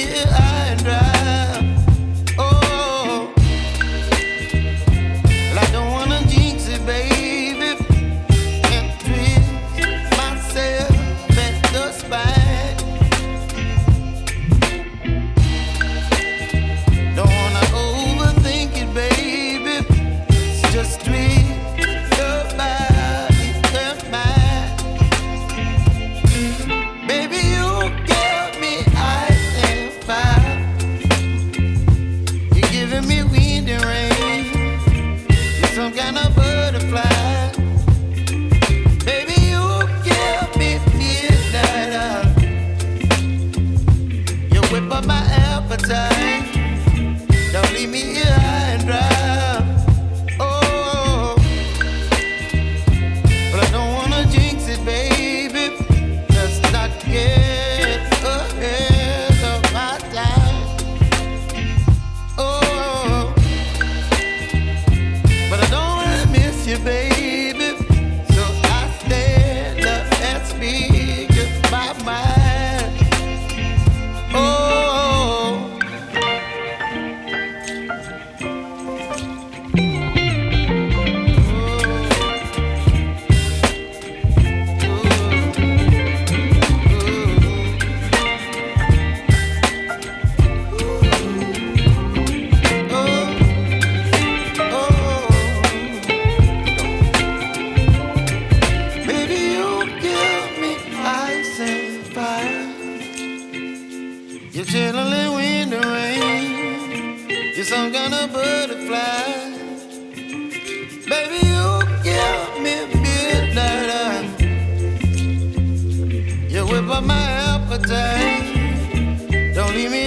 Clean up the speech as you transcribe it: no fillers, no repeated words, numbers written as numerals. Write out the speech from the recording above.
here high and dry. Oh, well, I don't wanna jinx it, baby, and twist myself at the spine. Don't wanna overthink it, baby. It's just twist your body and mine. Baby, you give me ice and fire. You're giving me wind and rain. You're some kind of butterfly. Baby, you give me midnight oil. You whip up my appetite. Don't leave me here high and dry. Oh, but I don't wanna jinx it, baby. Let's not get ahead of my time. Oh, but I don't wanna miss you, baby. So I stand up and speak my mind. Oh. Baby, you give me ice and fire. You're chilling wind and rain. You're some kind of butterfly. Baby, you give me midnight oil. You whip up my appetite. Don't leave me